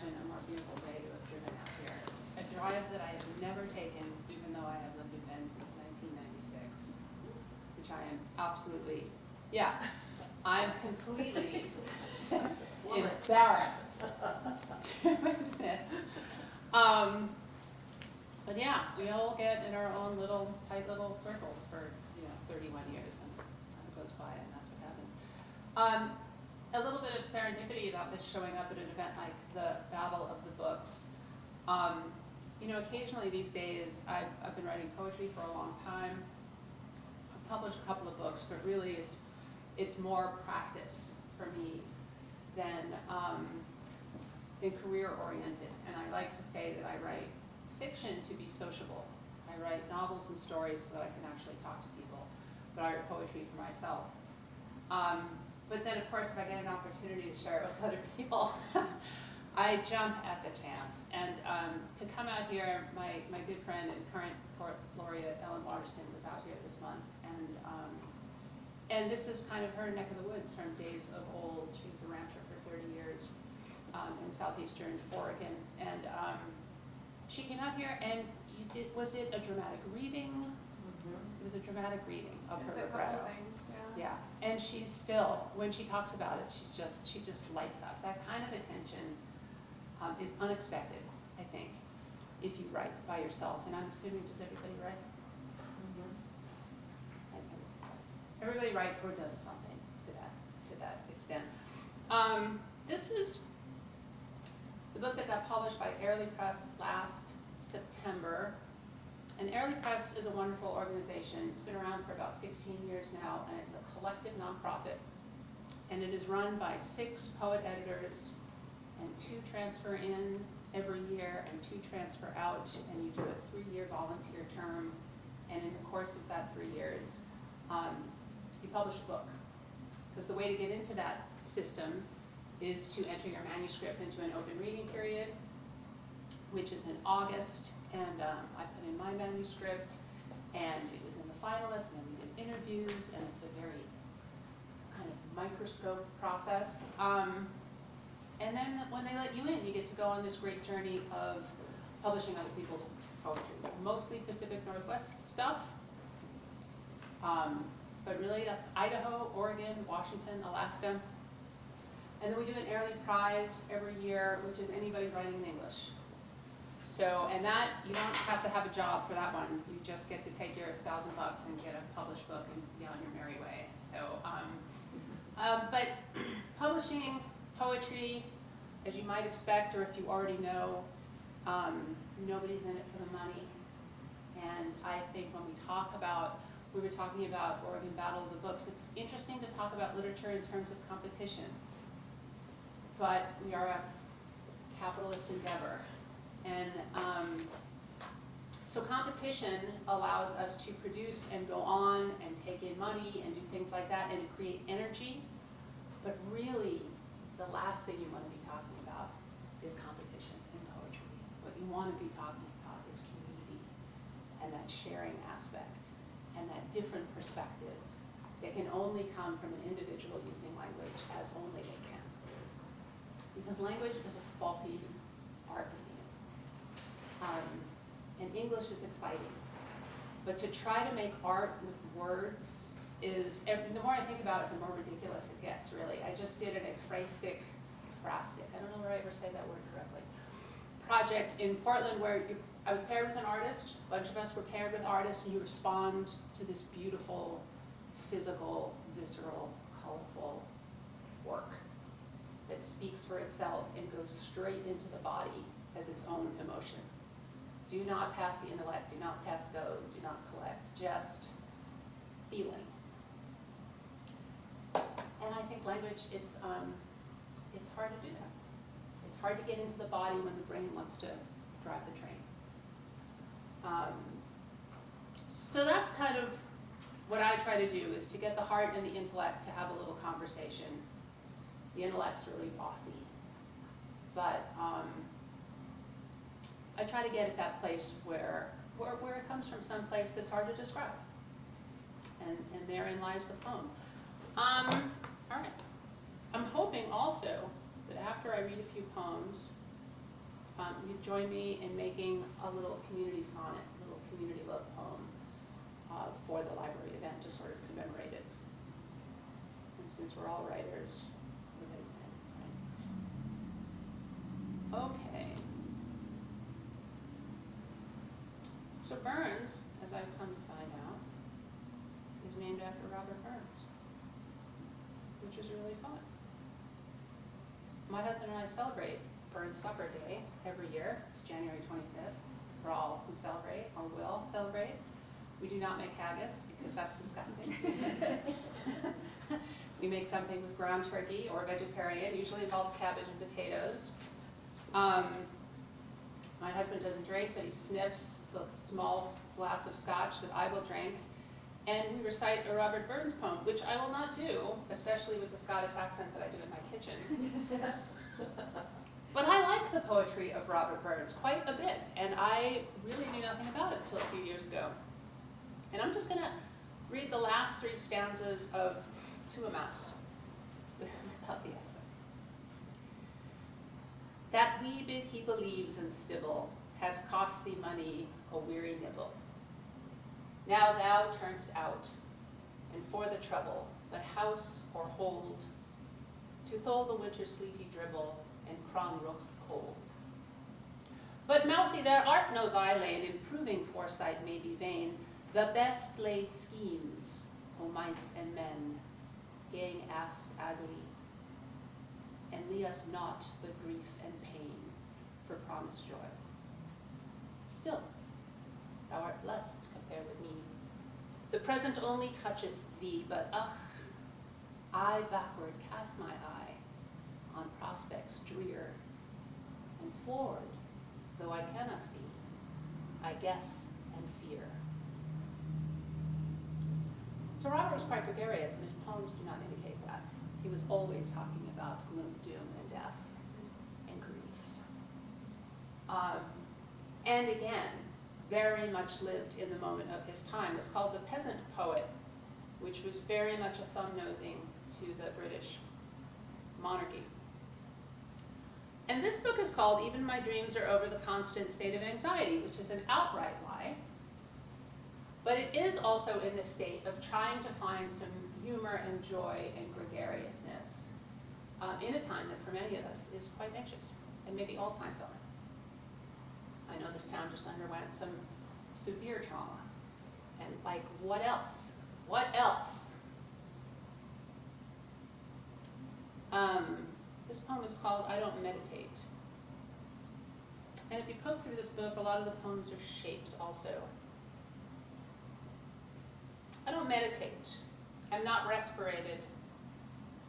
imagine a more beautiful day to have driven out here. A drive that I have never taken, even though I have lived in Bend since 1996, which I am absolutely, yeah, I'm completely embarrassed to admit. But yeah, we all get in our own little, tight little circles for, 31 years, and time goes by, and that's what happens. A little bit of serendipity about this showing up at an event like the Battle of the Books. Occasionally these days, I've been writing poetry for a long time. I've published a couple of books, but really it's more practice for me than career-oriented. And I like to say that I write fiction to be sociable. I write novels and stories so that I can actually talk to people, but I write poetry for myself. But then, of course, if I get an opportunity to share it with other people, I jump at the chance. And to come out here, my good friend and current Poet Laureate Ellen Waterston was out here this month, and this is kind of her neck of the woods from days of old. She was a rancher for 30 years in southeastern Oregon, and she came out here, and was it a dramatic reading? Mm-hmm. It was a dramatic reading of her libretto. Yeah, and she's still, when she talks about it, she just lights up. That kind of attention is unexpected, I think, if you write by yourself. And I'm assuming, does everybody write? Mm-hmm. Everybody writes or does something to that extent. This was the book that got published by Airlie Press last September. And Airlie Press is a wonderful organization. It's been around for about 16 years now, and it's a collective nonprofit. And it is run by 6 poet editors, and 2 transfer in every year and 2 transfer out, and you do a 3-year volunteer term. And in the course of that 3 years, you publish a book. Because the way to get into that system is to enter your manuscript into an open reading period, which is in August. And I put in my manuscript, and it was in the finalist, and then we did interviews, and it's a very kind of microscope process. And then when they let you in, you get to go on this great journey of publishing other people's poetry, mostly Pacific Northwest stuff, but really that's Idaho, Oregon, Washington, Alaska. And then we do an Airlie Prize every year, which is anybody writing in English. So, and that, you don't have to have a job for that one. You just get to take your $1,000 and get a published book and be on your merry way. So, but publishing poetry, as you might expect, or if you already know, nobody's in it for the money. And I think when we were talking about Oregon Battle of the Books, it's interesting to talk about literature in terms of competition. But we are a capitalist endeavor. And so competition allows us to produce and go on and take in money and do things like that and create energy. But really, the last thing you want to be talking about is competition in poetry. What you want to be talking about is community and that sharing aspect and that different perspective that can only come from an individual using language as only they can. Because language is a faulty art medium. And English is exciting. But to try to make art with words is, the more I think about it, the more ridiculous it gets, really. I just did an ekphrastic, I don't know where I ever say that word correctly, project in Portland where I was paired with an artist, a bunch of us were paired with artists, and you respond to this beautiful, physical, visceral, colorful work that speaks for itself and goes straight into the body as its own emotion. Do not pass the intellect, do not pass go, do not collect, just feeling. And I think language, it's hard to do that. It's hard to get into the body when the brain wants to drive the train. So that's kind of what I try to do, is to get the heart and the intellect to have a little conversation. The intellect's really bossy, but I try to get at that place where it comes from some place that's hard to describe. And therein lies the poem. All right. I'm hoping also that after I read a few poems, you join me in making a little community sonnet, a little community love poem for the library event to sort of commemorate it. And since we're all writers, everybody's in, right? Okay. So Burns, as I've come to find out, is named after Robert Burns, which is really fun. My husband and I celebrate Burns Supper Day every year. It's January 25th for all who celebrate or will celebrate. We do not make haggis because that's disgusting. We make something with ground turkey or vegetarian. Usually involves cabbage and potatoes. My husband doesn't drink, but he sniffs the small glass of scotch that I will drink. And we recite a Robert Burns poem, which I will not do, especially with the Scottish accent that I do in my kitchen. But I like the poetry of Robert Burns quite a bit, and I really knew nothing about it until a few years ago. And I'm just going to read the last 3 stanzas of To a Mouse without the accent. That wee bit he believes in stibble has cost thee money a weary nibble. Now thou turn'st out, and for the trouble, but house or hold, to thole the winter sleety dribble, and Cronrook cold. But Mousie, there art no thy lane, in proving foresight may be vain. The best laid schemes, O mice and men, gang aft agly, and leave us naught but grief and pain for promised joy. Still, thou art blessed compared with me. The present only toucheth thee, but I backward cast my eye on prospects drear, and forward, though I cannot see, I guess and fear. So Robert was quite gregarious, and his poems do not indicate that. He was always talking about gloom, doom, and death, and grief. And again, very much lived in the moment of his time. It was called The Peasant Poet, which was very much a thumb-nosing to the British monarchy. And this book is called Even My Dreams Are Over the Constant State of Anxiety, which is an outright lie. But it is also in the state of trying to find some humor and joy and gregariousness in a time that for many of us is quite anxious, and maybe all times are. I know this town just underwent some severe trauma, and like, what else? What else? This poem is called I Don't Meditate. And if you poke through this book, a lot of the poems are shaped also. I don't meditate. I'm not respirated.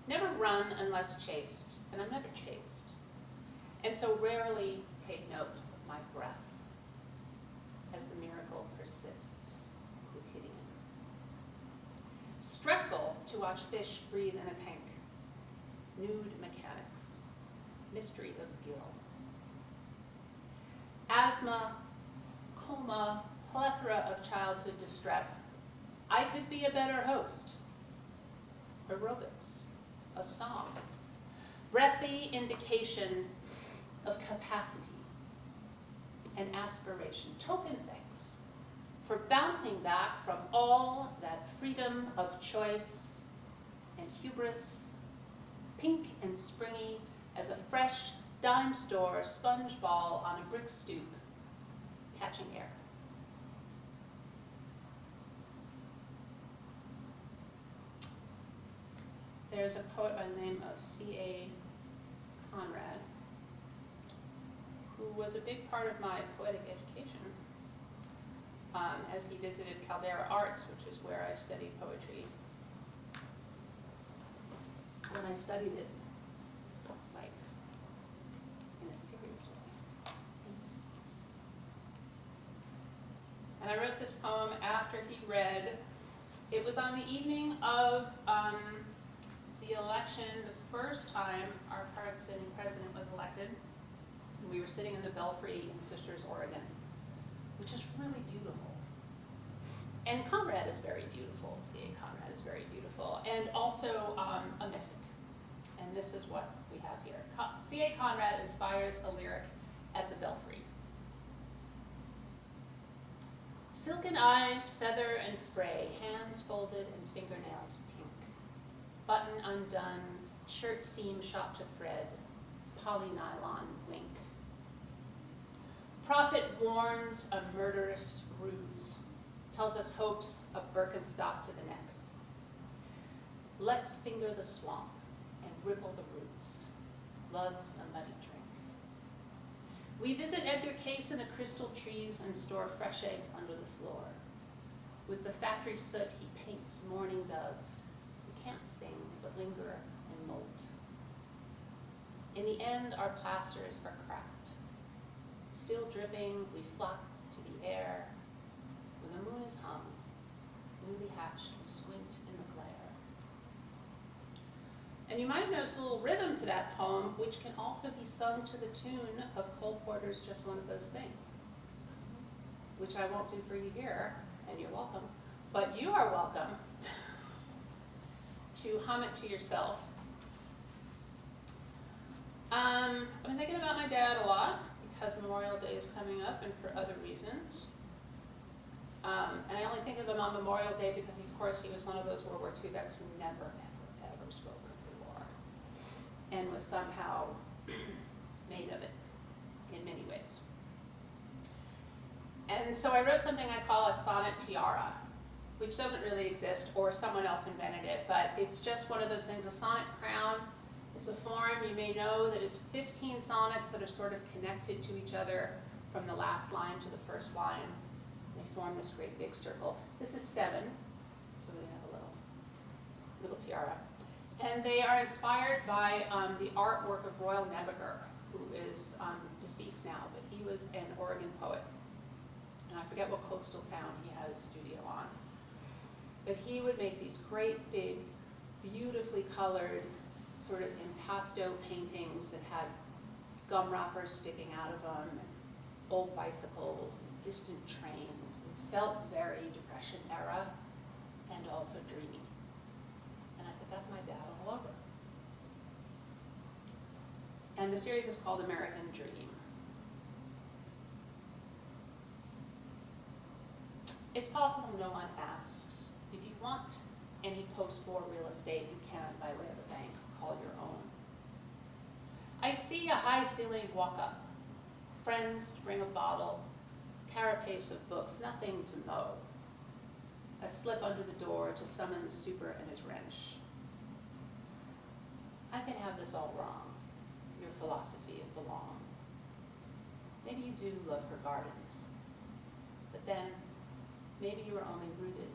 Never run unless chased, and I'm never chased. And so rarely take note of my breath as the miracle persists quotidian. Stressful to watch fish breathe in a tank. Nude mechanics. Mystery of gill. Asthma, coma, plethora of childhood distress. I could be a better host. Aerobics, a song. Breathy indication of capacity and aspiration. Token thanks for bouncing back from all that freedom of choice and hubris, pink and springy as a fresh dime store sponge ball on a brick stoop, catching air. There's a poet by the name of C.A. Conrad, who was a big part of my poetic education as he visited Caldera Arts, which is where I studied poetry. When I studied it, like, in a serious way. And I wrote this poem after he read, it was on the evening of the election, the first time our current sitting president was elected. And we were sitting in the Belfry in Sisters, Oregon, which is really beautiful. And Conrad is very beautiful, C.A. Conrad is very beautiful, and also a mystic. And this is what we have here. C.A. Conrad inspires a lyric at the Belfry. Silken eyes, feather and fray, hands folded and fingernails pink. Button undone, shirt seam shot to thread, polynylon wink. Prophet warns a murderous ruse, tells us hopes of Birkenstock to the neck. Let's finger the swamp and ripple the roots, lugs a muddy drink. We visit Edgar Case in the crystal trees and store fresh eggs under the floor. With the factory soot, he paints mourning doves who can't sing but linger and molt. In the end, our plasters are cracked. Still dripping, we flock to the air. When the moon is hung, newly hatched, we squint in the glare. And you might have noticed a little rhythm to that poem, which can also be sung to the tune of Cole Porter's Just One of Those Things, which I won't do for you here, and you're welcome, but you are welcome to hum it to yourself. I've been thinking about my dad a lot because Memorial Day is coming up and for other reasons. And I only think of him on Memorial Day because, of course, he was one of those World War II vets who never, ever, ever spoke of the war and was somehow made of it in many ways. And so I wrote something I call a sonnet tiara, which doesn't really exist, or someone else invented it, but it's just one of those things. A sonnet crown is a form you may know that is 15 sonnets that are sort of connected to each other from the last line to the first line. They form this great big circle. This is 7, so we have a little tiara. And they are inspired by the artwork of Royal Nebeger, who is deceased now, but he was an Oregon poet. And I forget what coastal town he had his studio on. But he would make these great big, beautifully colored, sort of impasto paintings that had gum wrappers sticking out of them, and old bicycles, and distant trains, and felt very Depression era, and also dreamy. And I said, that's my dad all over. And the series is called American Dream. It's possible no one asks. If you want any post-war real estate, you can by way of a bank. Call your own. I see a high-ceilinged walk-up, friends to bring a bottle, carapace of books, nothing to mow, a slip under the door to summon the super and his wrench. I can have this all wrong, your philosophy of belong. Maybe you do love her gardens, but then maybe you are only rooted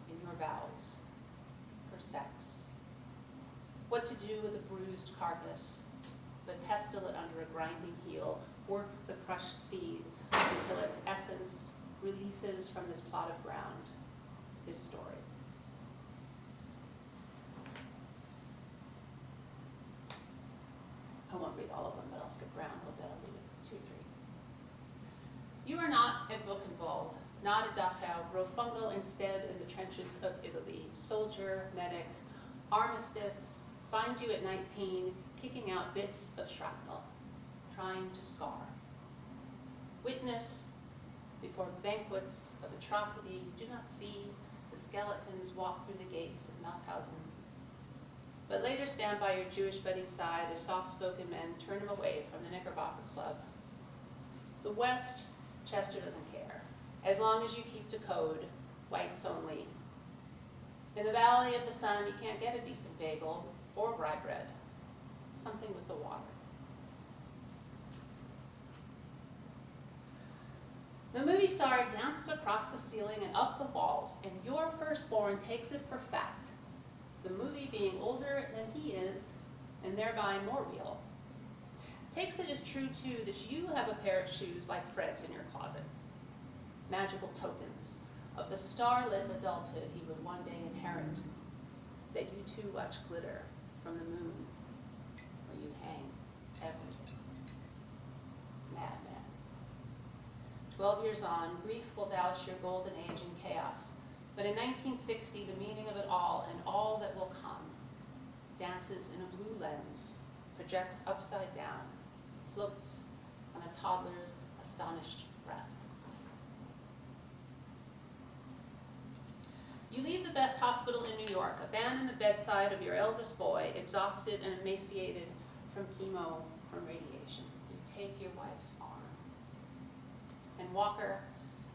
in your vows, her sex. What to do with a bruised carcass, but pestle it under a grinding heel, work the crushed seed until its essence releases from this plot of ground, his story. I won't read all of them, but I'll skip around a little bit. I'll read it 2 or 3. You are not at book involved, not a Dachau, grow fungal instead in the trenches of Italy. Soldier, medic, armistice, finds you at 19, kicking out bits of shrapnel, trying to scar. Witness, before banquets of atrocity, you do not see the skeletons walk through the gates of Mauthausen. But later stand by your Jewish buddy's side as soft-spoken men turn him away from the Knickerbocker Club. The West, Chester doesn't care. As long as you keep to code, whites only. In the Valley of the Sun, you can't get a decent bagel or rye bread. Something with the water. The movie star dances across the ceiling and up the walls, and your firstborn takes it for fact, the movie being older than he is, and thereby more real. Takes it as true, too, that you have a pair of shoes like Fred's in your closet. Magical tokens of the starlit adulthood he would one day inherit, that you too watch glitter from the moon, where you hang every day. Madman. 12 years on, grief will douse your golden age in chaos, but in 1960, the meaning of it all and all that will come dances in a blue lens, projects upside down, floats on a toddler's astonished breath. You leave the best hospital in New York, abandon the bedside of your eldest boy, exhausted and emaciated from chemo, from radiation. You take your wife's arm and walk her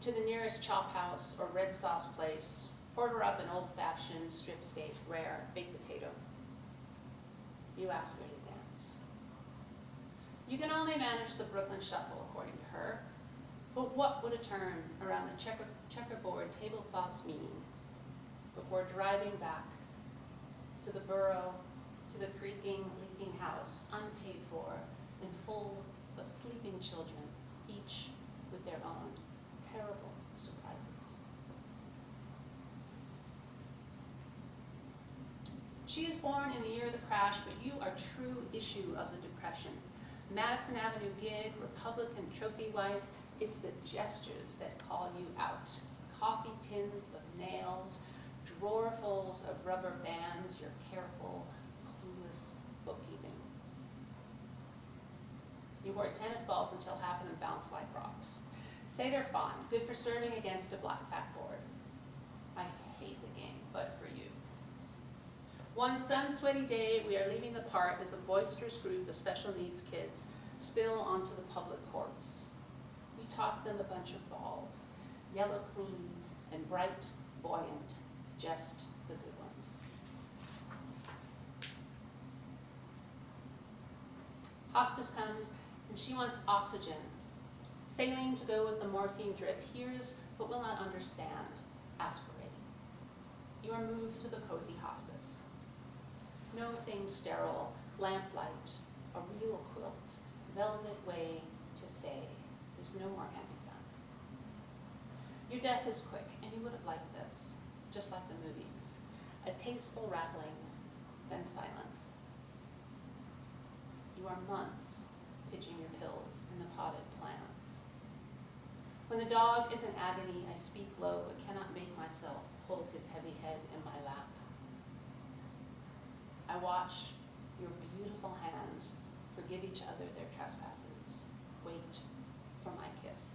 to the nearest chop house or red sauce place. Order up an old-fashioned strip steak, rare, baked potato. You ask her to dance. You can only manage the Brooklyn Shuffle, according to her, but what would a turn around the checkerboard tablecloths mean before driving back to the borough, to the creaking, leaking house, unpaid for and full of sleeping children, each with their own terrible surprises. She is born in the year of the crash, but you are true issue of the Depression. Madison Avenue gig, Republican trophy wife, it's the gestures that call you out. Coffee tins of nails, drawerfuls of rubber bands, your careful, clueless bookkeeping. You hoard tennis balls until half of them bounce like rocks. Say they're fine, good for serving against a black backboard. I hate the game, but for you. One sun-sweaty day, we are leaving the park as a boisterous group of special needs kids spill onto the public courts. You toss them a bunch of balls, yellow clean and bright, buoyant, just the good ones. Hospice comes, and she wants oxygen. Saline to go with the morphine drip, hears but will not understand, aspirating. You are moved to the cozy hospice. No thing sterile, lamplight, a real quilt, velvet way to say, there's no more can be done. Your death is quick, and you would have liked this, just like the movies. A tasteful rattling, then silence. You are months pitching your pills in the potted plants. When the dog is in agony, I speak low, but cannot make myself hold his heavy head in my lap. I watch your beautiful hands forgive each other their trespasses. Wait for my kiss.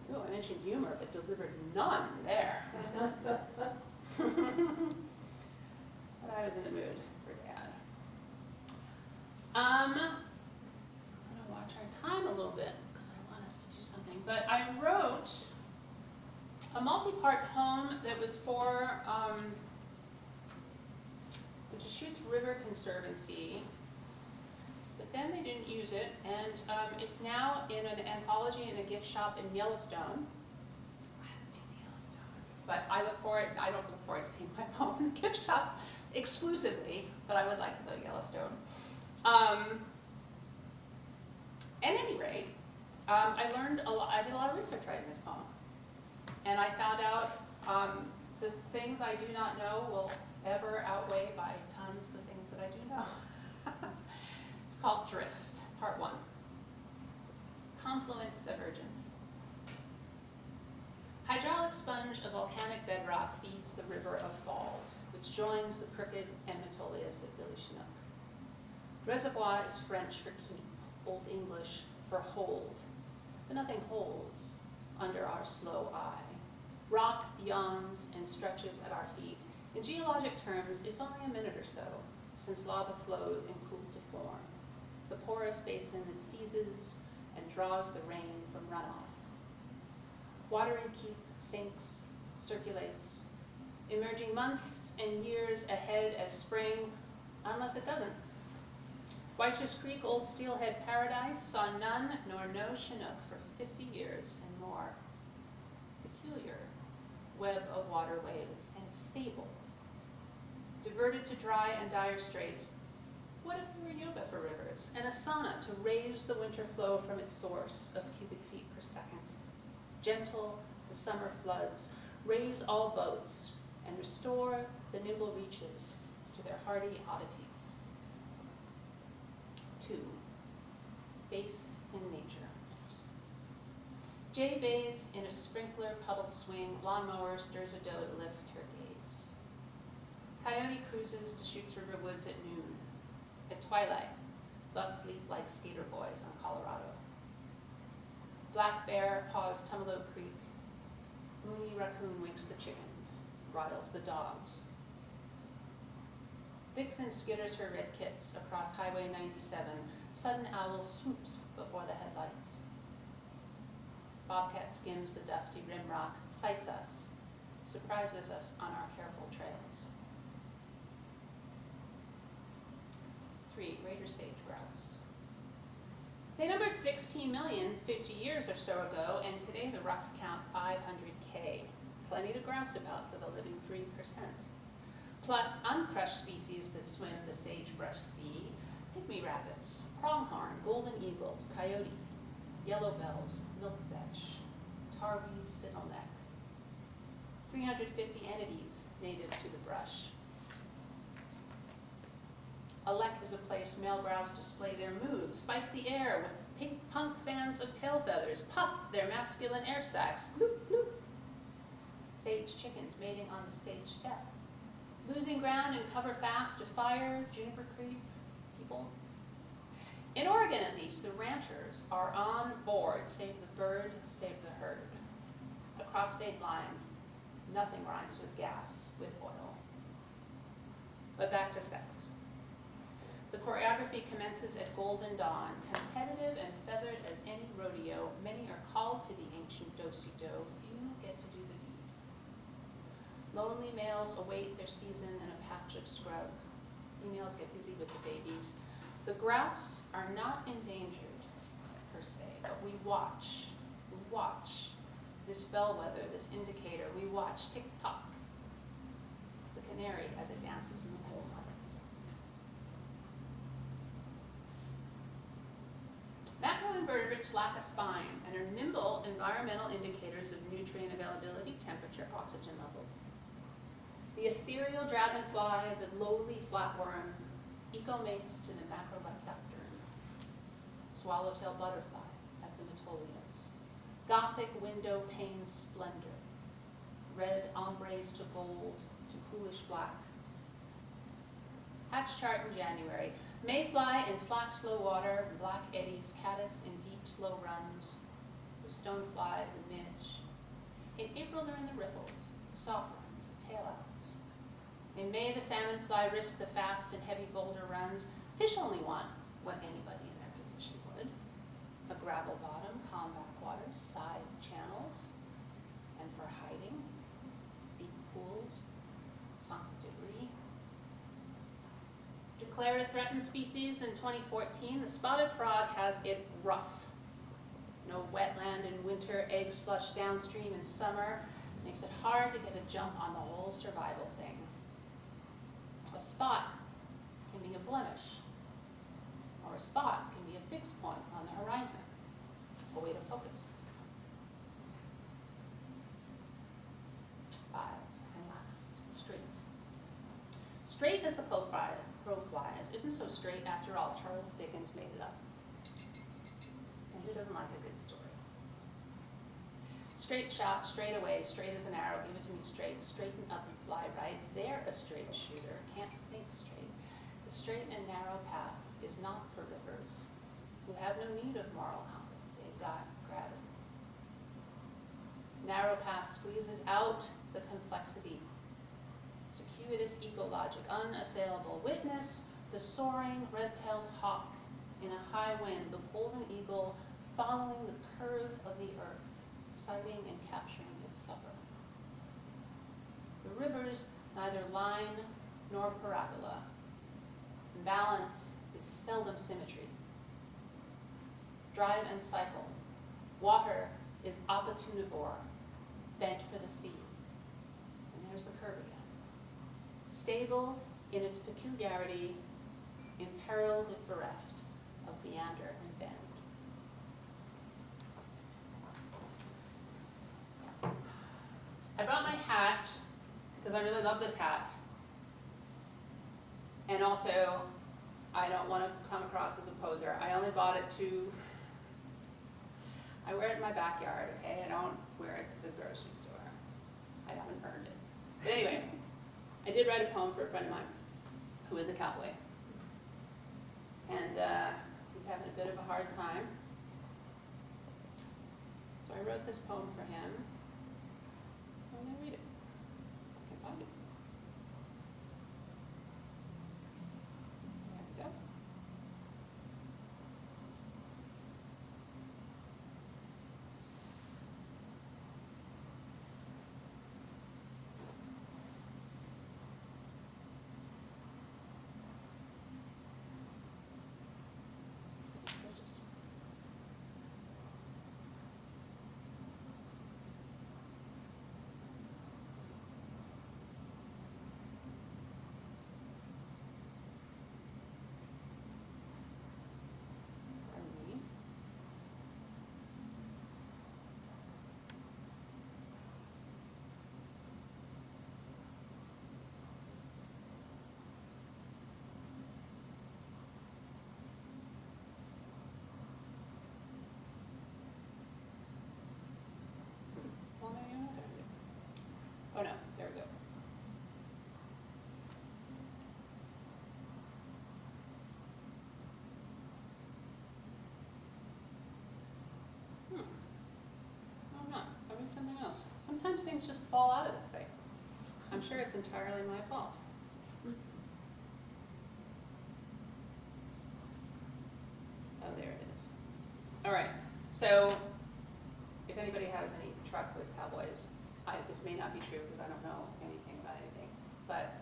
Ooh, I mentioned humor, but delivered none there. But I was in the mood for Dad. I'm gonna watch our time a little bit because I want us to do something. But I wrote a multi-part poem that was for the Deschutes River Conservancy, but then they didn't use it, and it's now in an anthology in a gift shop in Yellowstone. I haven't been to Yellowstone, but I don't look forward to seeing my poem in the gift shop exclusively, but I would like to go to Yellowstone. At any rate, I learned a lot. I did a lot of research writing this poem. And I found out the things I do not know will ever outweigh by tons the things that I do know. It's called Drift, Part 1. Confluence Divergence. Hydraulic sponge of volcanic bedrock feeds the river of Falls, which joins the crooked Anatolius at Billy Chinook. Reservoir is French for keep, Old English for hold, but nothing holds under our slow eye. Rock yawns and stretches at our feet. In geologic terms, it's only a minute or so since lava flowed and cooled to form, the porous basin that seizes and draws the rain from runoff. Watering keep sinks, circulates, emerging months and years ahead as spring, unless it doesn't. Whitefish Creek, Old Steelhead Paradise, saw none nor no Chinook for 50 years and more. Peculiar web of waterways and stable. Diverted to dry and dire straits, what if there were yoga for rivers and a sauna to raise the winter flow from its source of cubic feet per second? Gentle the summer floods, raise all boats, and restore the nimble reaches to their hardy oddities. 2. Base in nature. Jay bathes in a sprinkler puddled swing, lawnmower stirs a doe to lift her gaze. Coyote cruises Deschutes River woods at noon. At twilight, bucks leap like skater boys on Colorado. Black bear paws Tumalo Creek. Mooney raccoon wakes the chickens, riles the dogs. Vixen skitters her red kits across Highway 97. Sudden owl swoops before the headlights. Bobcat skims the dusty rim rock, sights us, surprises us on our careful trails. 3. Greater sage grouse. They numbered 16 million 50 years or so ago, and today the roughs count 500K. Plenty to grouse about for the living 3%. Plus uncrushed species that swim the sagebrush sea, pygmy rabbits, pronghorn, golden eagles, coyote, yellow bells, milkvetch, tarweed fiddleneck. 350 entities native to the brush. A lek is a place male grouse display their moves, spike the air with pink punk fans of tail feathers, puff their masculine air sacs, bloop, bloop. Sage chickens mating on the sage steppe. Losing ground and cover fast to fire, juniper creep, people. In Oregon, at least, the ranchers are on board, save the bird, save the herd. Across state lines, nothing rhymes with gas, with oil. But back to sex. The choreography commences at golden dawn. Competitive and feathered as any rodeo, many are called to the ancient do-si-do. Few get to do the deed. Lonely males await their season in a patch of scrub. Females get busy with the babies. The grouse are not endangered, per se, but we watch this bellwether, this indicator. We watch tick-tock, the canary as it dances in the coal mine. Macroinvertebrates lack a spine and are nimble environmental indicators of nutrient availability, temperature, oxygen levels. The ethereal dragonfly, the lowly flatworm, ecomates to the macroleptocterne. Swallowtail butterfly at the Metolias. Gothic window pane splendor. Red ombres to gold to coolish black. Hatch chart in January. Mayfly in slack, slow water, black eddies, caddis in deep, slow runs, the stonefly, the midge. In April, they're in the riffles, soft runs, the tail owls. In May, the salmonfly risk the fast and heavy boulder runs. Fish only want what anybody in their position would. A gravel bottom, calm backwaters, side channels, and for hiding, deep pools, sunk debris. Declared a threatened species in 2014, the spotted frog has it rough. No wetland in winter, eggs flush downstream in summer, makes it hard to get a jump on the whole survival thing. A spot can be a blemish, or a spot can be a fixed point on the horizon, a way to focus. 5, and last, straight. Straight as the crow flies isn't so straight after all. Charles Dickens made it up. And who doesn't like a good story? Straight shot, straight away, straight as an arrow, give it to me straight, straighten up and fly right. They're a straight shooter, can't think straight. The straight and narrow path is not for rivers who have no need of moral compass, they've got gravity. Narrow path squeezes out the complexity. Circuitous ecologic, unassailable. Witness the soaring red-tailed hawk in a high wind, the golden eagle following the curve of the earth, sighting and capturing its supper. The rivers neither line nor parabola. Balance is seldom symmetry. Drive and cycle. Water is opportunivore, bent for the sea. And there's the curve again. Stable in its peculiarity, imperiled if bereft of meander and bend. I brought my hat because I really love this hat. And also, I don't want to come across as a poser. I only bought it I wear it in my backyard, okay? I don't wear it to the grocery store. I haven't earned it. But anyway, I did write a poem for a friend of mine who is a cowboy. And he's having a bit of a hard time. So I wrote this poem for him. I'm going to read it. I can find it. There we go. Well, maybe I'm not going to do it. Oh no, there we go. No, I'm not. I read something else. Sometimes things just fall out of this thing. I'm sure it's entirely my fault. Oh, there it is. All right. So, if anybody has any truck with cowboys, this may not be true because I don't know anything about anything, but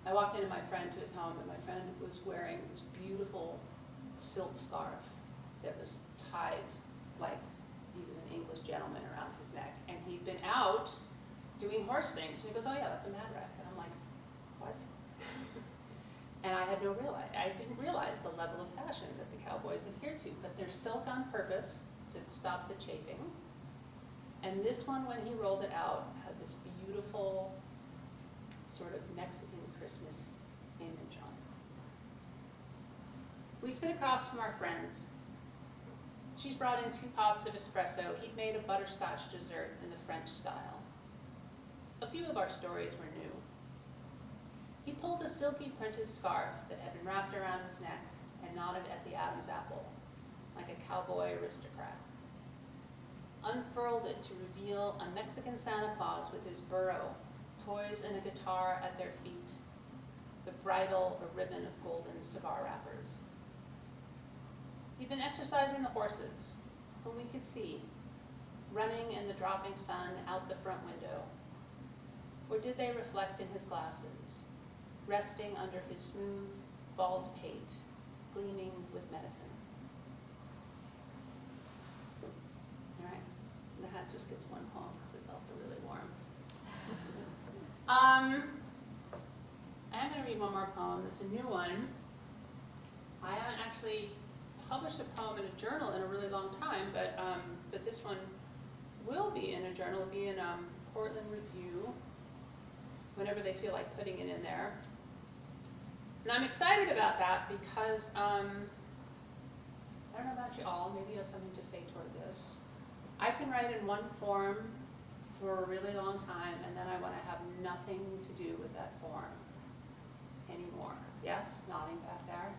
I walked into my friend to his home, and my friend was wearing this beautiful silk scarf that was tied like he was an English gentleman around his neck, and he'd been out doing horse things, and he goes, "Oh yeah, that's a mad rack," and I'm like, "What?" And I didn't realize the level of fashion that the cowboys adhere to, but they're silk on purpose to stop the chafing. And this one, when he rolled it out, had this beautiful sort of Mexican Christmas image on it. We sit across from our friends. She's brought in 2 pots of espresso. He'd made a butterscotch dessert in the French style. A few of our stories were new. He pulled a silky printed scarf that had been wrapped around his neck and nodded at the Adam's apple, like a cowboy aristocrat. Unfurled it to reveal a Mexican Santa Claus with his burro, toys and a guitar at their feet, the bridle a ribbon of golden cigar wrappers. He'd been exercising the horses, whom we could see, running in the dropping sun out the front window. Or did they reflect in his glasses, resting under his smooth, bald pate, gleaming with medicine? All right, the hat just gets one poem because it's also really warm. I am going to read one more poem. It's a new one. I haven't actually published a poem in a journal in a really long time, but this one will be in a journal. It'll be in Portland Review, whenever they feel like putting it in there. And I'm excited about that because, I don't know about you all, maybe you have something to say toward this. I can write in one form for a really long time, and then I want to have nothing to do with that form anymore. Yes, nodding back there.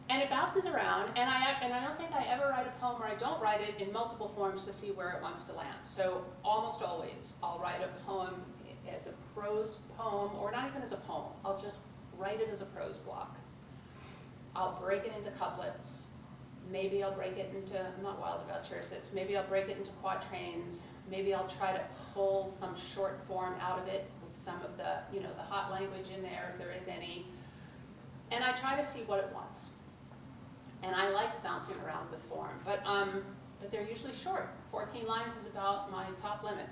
And it bounces around, and I don't think I ever write a poem where I don't write it in multiple forms to see where it wants to land. So almost always, I'll write a poem as a prose poem, or not even as a poem. I'll just write it as a prose block. I'll break it into couplets. Maybe I'll break it into, I'm not wild about tercets, maybe I'll break it into quatrains. Maybe I'll try to pull some short form out of it with some of the, the hot language in there, if there is any. And I try to see what it wants. And I like bouncing around with form, but they're usually short. 14 lines is about my top limit.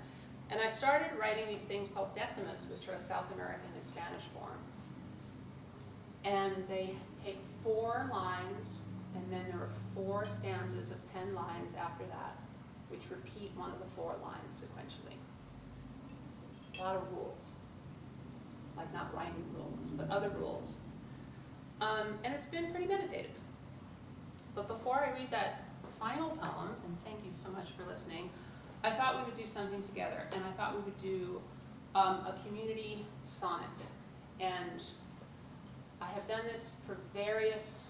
And I started writing these things called decimas, which are a South American and Spanish form. And they take 4 lines, and then there are 4 stanzas of 10 lines after that, which repeat one of the 4 lines sequentially. A lot of rules, like not rhyming rules, but other rules. And it's been pretty meditative. But before I read that final poem, and thank you so much for listening, I thought we would do something together, and I thought we would do a community sonnet. And I have have done this for various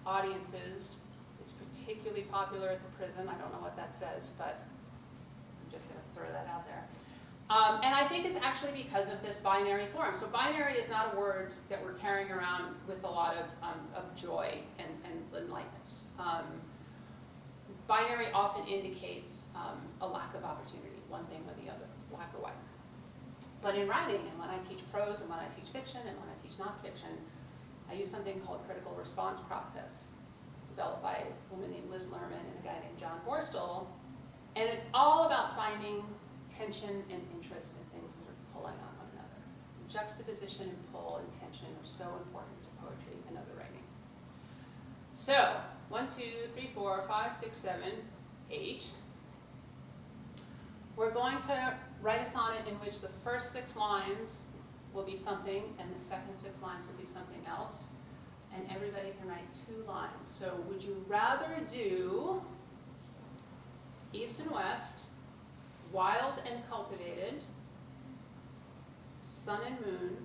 audiences. It's particularly popular at the prison. I don't know what that says, but I'm just going to throw that out there. And I think it's actually because of this binary form. So binary is not a word that we're carrying around with a lot of joy and lightness. Binary often indicates a lack of opportunity, one thing or the other, black or white. But in writing, and when I teach prose, and when I teach fiction, and when I teach nonfiction, I use something called critical response process, developed by a woman named Liz Lerman and a guy named John Borstel. And it's all about finding tension and interest in things that are pulling on one another. Juxtaposition and pull and tension are so important to poetry and other writing. So, 1, 2, 3, 4, 5, 6, 7, 8. We're going to write a sonnet in which the first 6 lines will be something and the second 6 lines will be something else. And everybody can write 2 lines. So would you rather do east and west, wild and cultivated, sun and moon,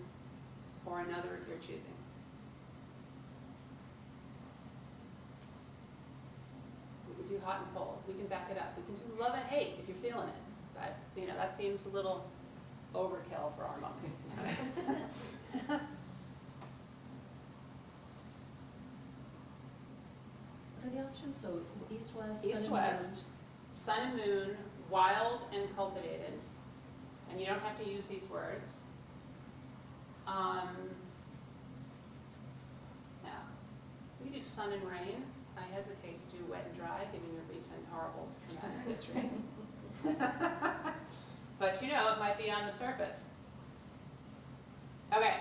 or another of your choosing? We could do hot and cold. We can back it up. We can do love and hate if you're feeling it. But, that seems a little overkill for our moment. What are the options? So east, west, sun, and East-west, sun and moon, wild and cultivated. And you don't have to use these words. Now, we do sun and rain. I hesitate to do wet and dry, given your recent horrible traumatic history. But it might be on the surface. Okay,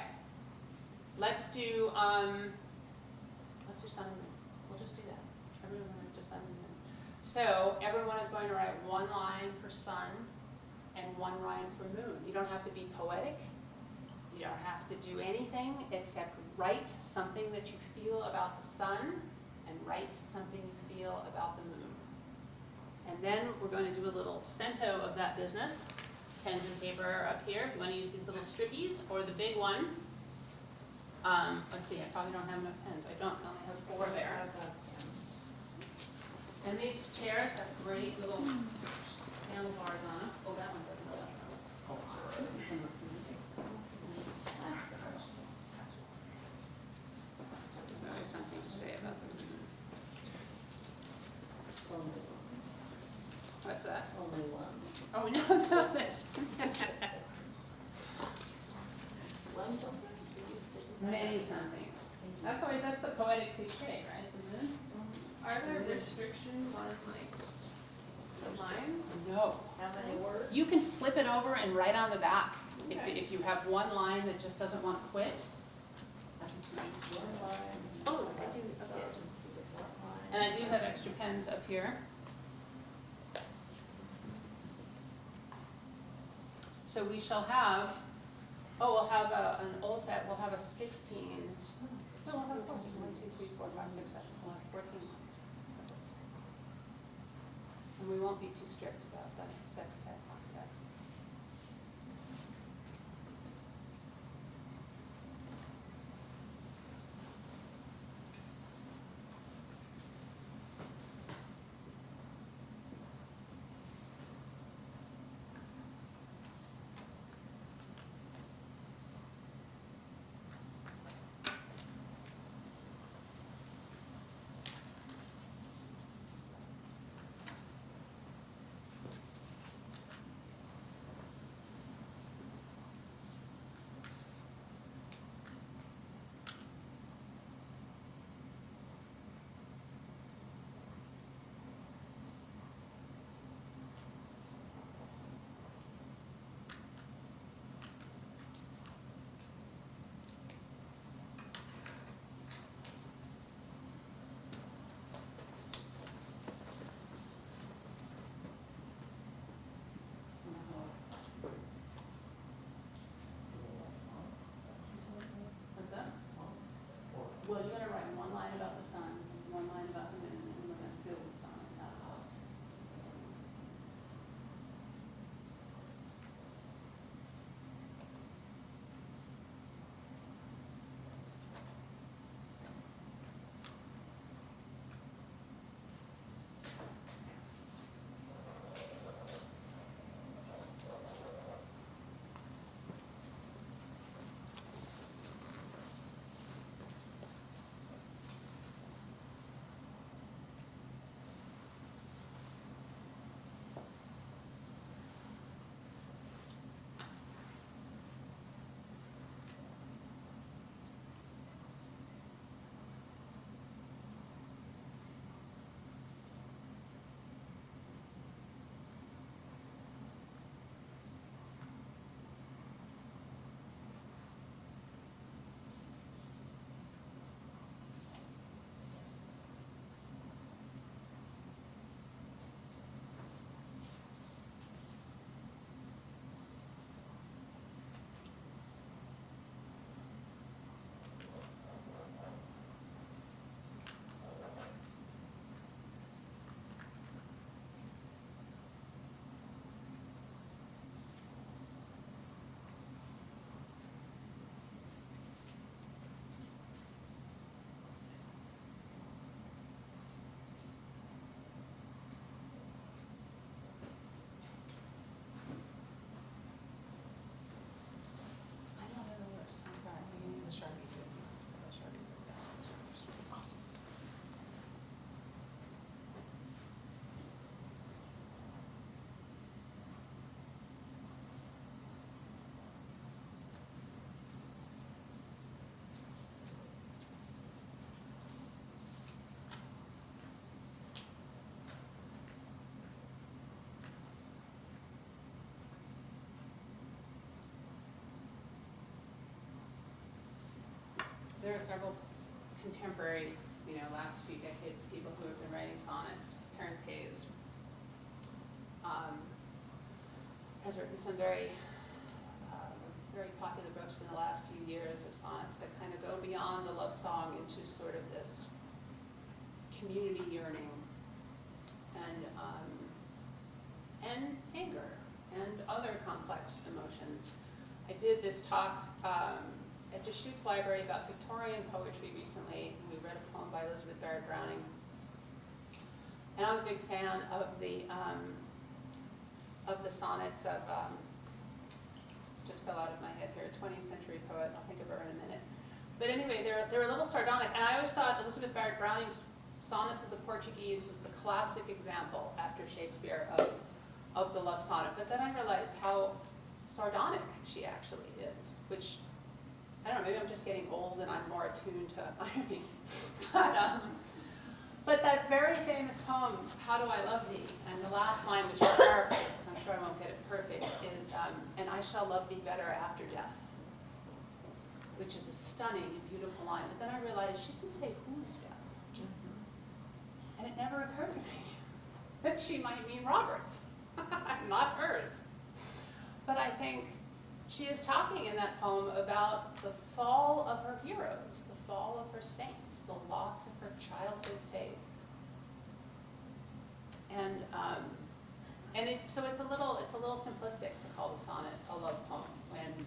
let's do sun and moon. We'll just do that. Everyone just sun and moon. So everyone is going to write 1 line for sun and 1 line for moon. You don't have to be poetic. You don't have to do anything except write something that you feel about the sun and write something you feel about the moon. And then we're going to do a little cento of that business. Pens and paper are up here if you want to use these little strippies or the big one. Let's see, I probably don't have enough pens. I don't, I only have 4 there. And these chairs have great little handlebars on them. Oh, that one doesn't go. There's something to say about them. What's that? Only one. Oh, no, there's One something? many something. That's the poetic cliche, right? The moon? Are there restrictions on the line? No. How many words? You can flip it over and write on the back. Okay. If you have 1 line that just doesn't want to quit. One line. Oh, I do, okay. And I do have extra pens up here. So we shall have, we'll have an old set, we'll have a 16. No, we'll have 14. 1, 2, 3, 4, 5, 6, 7. We'll have 14 lines. And we won't be too strict about the sextet, octet. What's that? Well, you're going to write 1 line about the sun, 1 line about the moon, and we're going to build the sun out of those. there are several contemporary, last few decades of people who have been writing sonnets. Terence Hayes has written some very popular books in the last few years of sonnets that kind of go beyond the love song into sort of this community yearning and anger and other complex emotions. I did this talk at Deschutes Library about Victorian poetry recently. We read a poem by Elizabeth Barrett Browning. And I'm a big fan of the sonnets of, just fell out of my head here, a 20th century poet. I'll think of her in a minute. But anyway, they're a little sardonic. And I always thought Elizabeth Barrett Browning's Sonnets of the Portuguese was the classic example after Shakespeare of the love sonnet. But then I realized how sardonic she actually is, which, I don't know, maybe I'm just getting old and I'm more attuned to irony. But that very famous poem, How Do I Love Thee? And the last line, which I paraphrase because I'm sure I won't get it perfect, is, and I shall love thee better after death, which is a stunning and beautiful line. But then I realized she didn't say whose death. And it never occurred to me that she might mean Robert's, not hers. But I think she is talking in that poem about the fall of her heroes, the fall of her saints, the loss of her childhood faith. And so it's a little simplistic to call the sonnet a love poem when,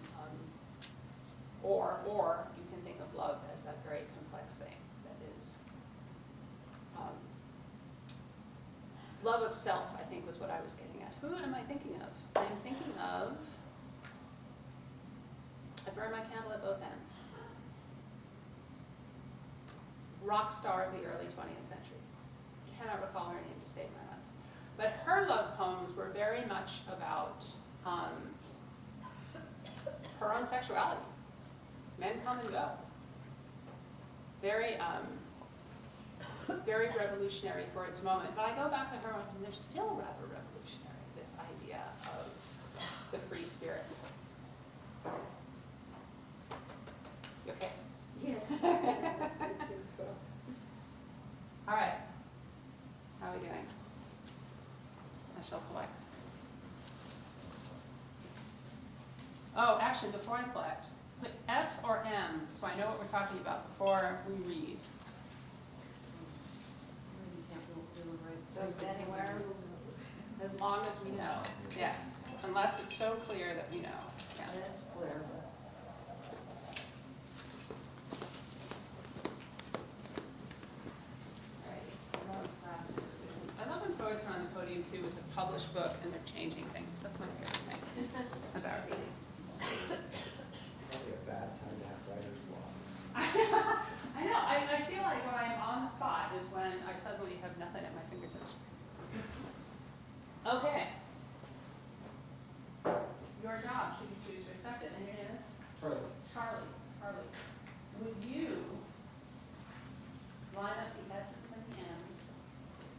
or you can think of love as that very complex thing that is. Love of self, I think, was what I was getting at. Who am I thinking of? I'm thinking of, I burn my candle at both ends. Rock star of the early 20th century. Cannot recall her name to save my life. But her love poems were very much about her own sexuality. Men come and go. Very revolutionary for its moment. But I go back to her poems and they're still rather revolutionary, this idea of the free spirit. You okay? Yes. All right. How are we doing? I shall collect. Oh, actually, before I collect, put S or M so I know what we're talking about before we read. Goes anywhere. As long as we know. Yes. Unless it's so clear that we know. Yeah. That's clear, but. I love when poets are on the podium too with a published book and they're changing things. That's my favorite thing about reading. Probably a bad time to have writer's block. I know. I feel like when I'm on the spot is when I suddenly have nothing at my fingertips. Okay. Your job, should you choose to accept it, and your name is? Charlie. Charlie. Would you line up the S's and the M's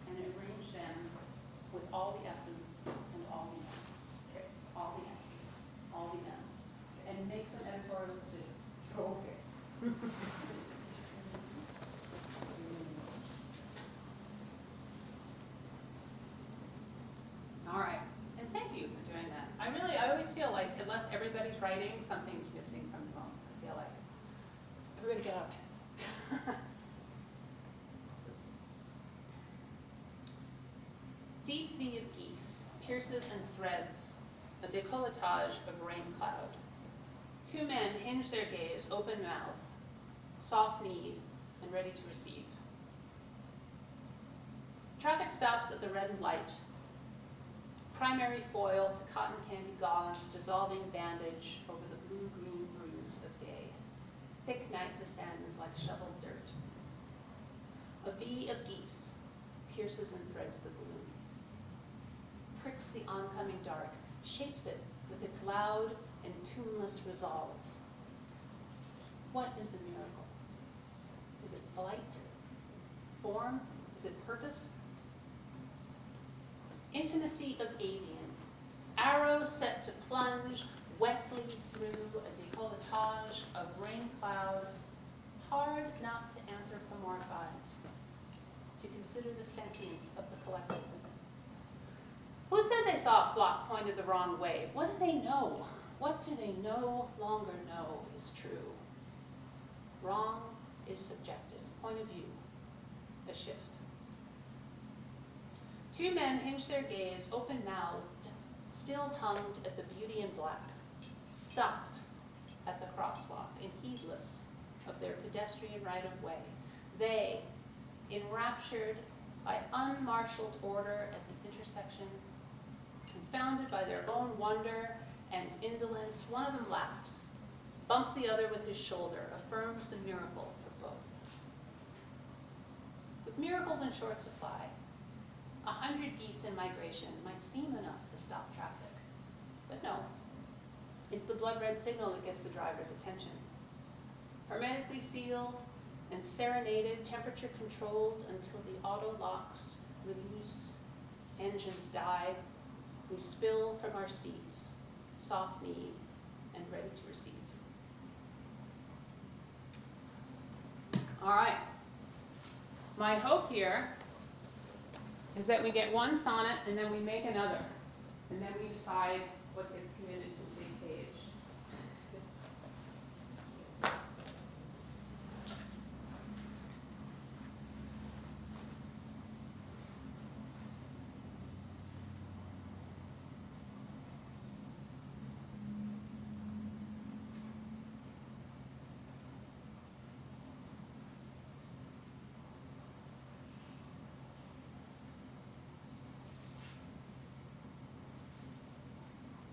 and arrange them with all the S's and all the M's? Okay. All the S's, all the M's, and make some editorial decisions. Okay. All right, and thank you for doing that. I always feel like unless everybody's writing, something's missing from the poem. I feel like everybody get up. Deep V of geese pierces and threads a décolletage of rain cloud. Two men hinge their gaze, open mouth, soft-kneed, and ready to receive. Traffic stops at the red light. Primary foil to cotton candy gauze, dissolving bandage over the blue-green bruise of day. Thick night descends like shoveled dirt. A V of geese pierces and threads the gloom. Pricks the oncoming dark, shapes it with its loud and tuneless resolve. What is the miracle? Is it flight? Form? Is it purpose? Intimacy of avian, arrow set to plunge wetly through a décolletage of rain cloud, hard not to anthropomorphize, to consider the sentience of the collective. Who said they saw a flock pointed the wrong way? What do they know? What do they no longer know is true? Wrong is subjective. Point of view, a shift. Two men hinged their gaze, open-mouthed, still-tongued at the beauty in black, stopped at the crosswalk and heedless of their pedestrian right-of-way. They, enraptured by unmarshaled order at the intersection, confounded by their own wonder and indolence, one of them laughs, bumps the other with his shoulder, affirms the miracle for both. With miracles in short supply, 100 geese in migration might seem enough to stop traffic. But no, it's the blood-red signal that gets the driver's attention. Hermetically sealed and serenaded, temperature controlled until the auto locks release, engines die, we spill from our seats, soft-kneed and ready to receive. All right. My hope here is that we get one sonnet and then we make another, and then we decide what gets committed to the big page.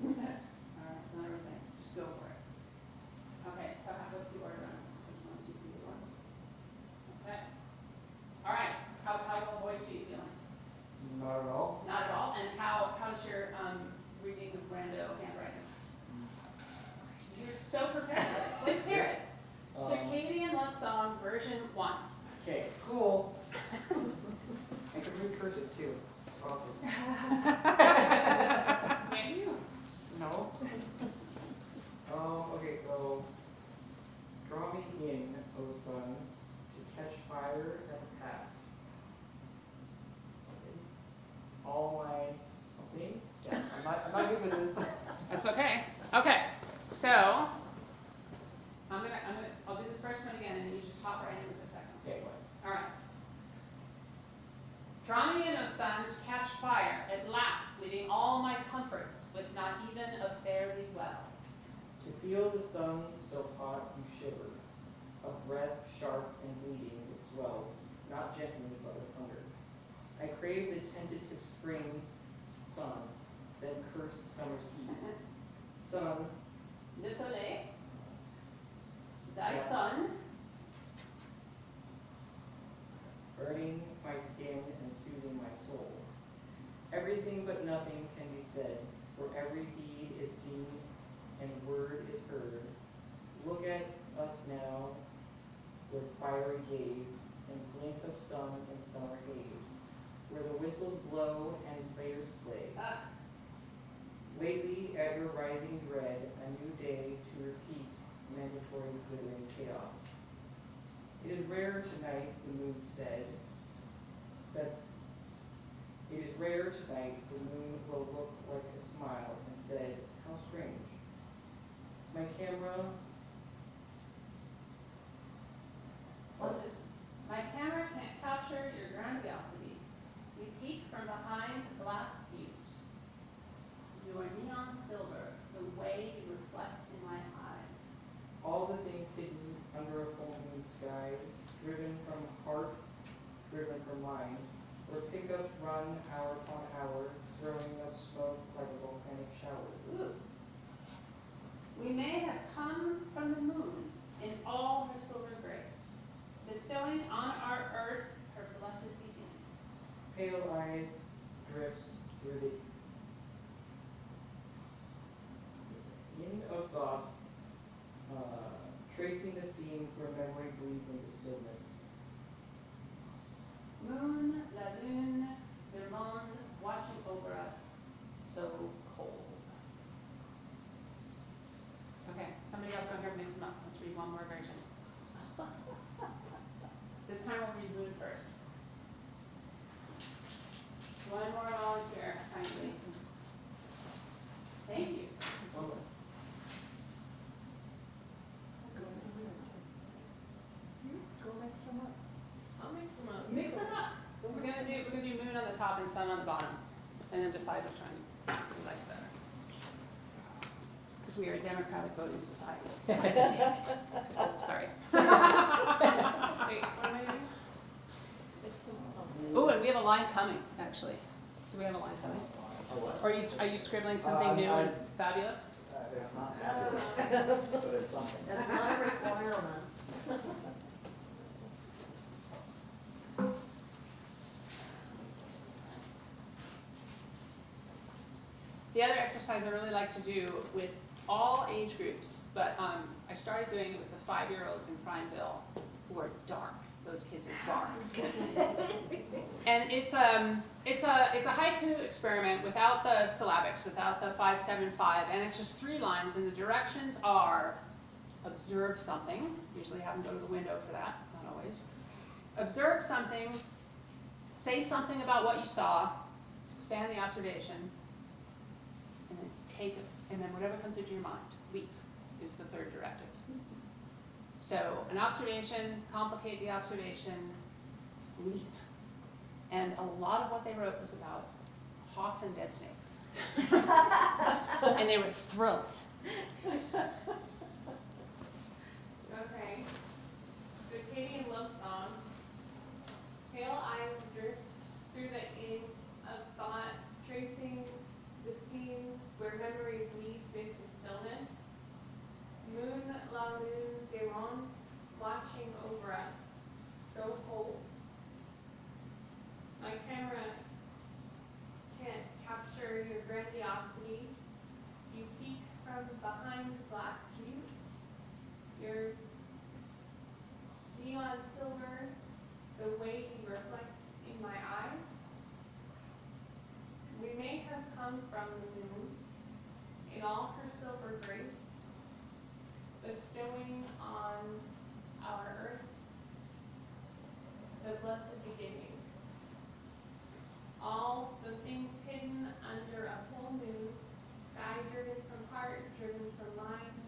All right, not everything, just go for it. Okay, so what's the order on this? Just 1, 2, 3 at once. Okay. All right, how well voice are you feeling? Not at all. Not at all, and how's your reading of Brando handwriting? You're so prepared for this, let's hear it. Circadian Love Song, version 1. Okay, cool. I can read cursive too. It's awesome. Maybe you. No. Okay, so draw me in, O sun, to catch fire at the past. Something. All my something. Yeah, I'm not good with this. That's okay. Okay, so I'll do this first one again, and then you just hop right in with the second. Okay, what? All right. Draw me in, O sun, to catch fire at last, leaving all my comforts with not even a fairly well. To feel the sun so hot you shiver, a breath sharp and bleeding it swells, not gently but with hunger. I crave the tentative spring sun, then curse summer's heat. Sun, Le soleil, thy Yeah. sun, burning my skin and soothing my soul. Everything but nothing can be said, for every deed is seen and word is heard. Look at us now with fiery gaze and glint of sun and summer haze, where the whistles blow and players play. Lately, at your rising dread, a new day to repeat mandatory glittering chaos. It is rare tonight, the moon said, it is rare tonight, the moon will look like a smile and said, how strange. My camera, my camera can't capture your grandiosity. You peek from behind the glass views. You are neon silver, the way you reflect in my eyes. all the things hidden under a full moon sky, driven from heart, driven from mind, where pickups run hour upon hour, throwing up smoke like a volcanic shower. Ooh. We may have come from the moon in all her silver grace, bestowing on our earth her blessed beginnings. Pale-eyed drifts through the inn of thought, tracing the scenes where memory bleeds into stillness. Moon, la lune, der monde, watching over us, so cold. Okay, somebody else over here mix them up. Let's read one more version. One more volunteer, kindly. Thank you. Go make some up. I'll mix them up. Mix them up. We're gonna do moon on the top and sun on the bottom, and then decide which one we like better. Because we are a democratic voting society. Damn it. Oh, sorry. Wait, what am I doing? Oh, and we have a line coming, actually. Do we have a line coming? Or are you scribbling something new and fabulous? It's not fabulous, but it's something. That's not a requirement. The other exercise I really like to do with all age groups, but I started doing it with the 5-year-olds in Prineville who are dark. Those kids are dark. And it's a haiku experiment without the syllabics, without the 5-7-5, and it's just 3 lines, and the directions are observe something. Usually have them go to the window for that, not always. Observe something, say something about what you saw, expand the observation, and then take it, and then whatever comes into your mind, leap is the 3rd directive. So an observation, complicate the observation, leap. And a lot of what they wrote was about hawks and dead snakes. And they were thrilled. Okay. Circadian love song. Pale eyes drift through the ink of thought, tracing the scenes where memory bleeds into stillness. Moon la lune de ronde, watching over us, so cold. My camera can't capture your grandiosity. You peek from behind glass cube. Your neon silver, the way you reflect in my eyes. We may have come from the moon in all her silver grace, bestowing on our earth the blessed beginnings. All the things hidden under a full moon, sky driven from heart, driven from mind,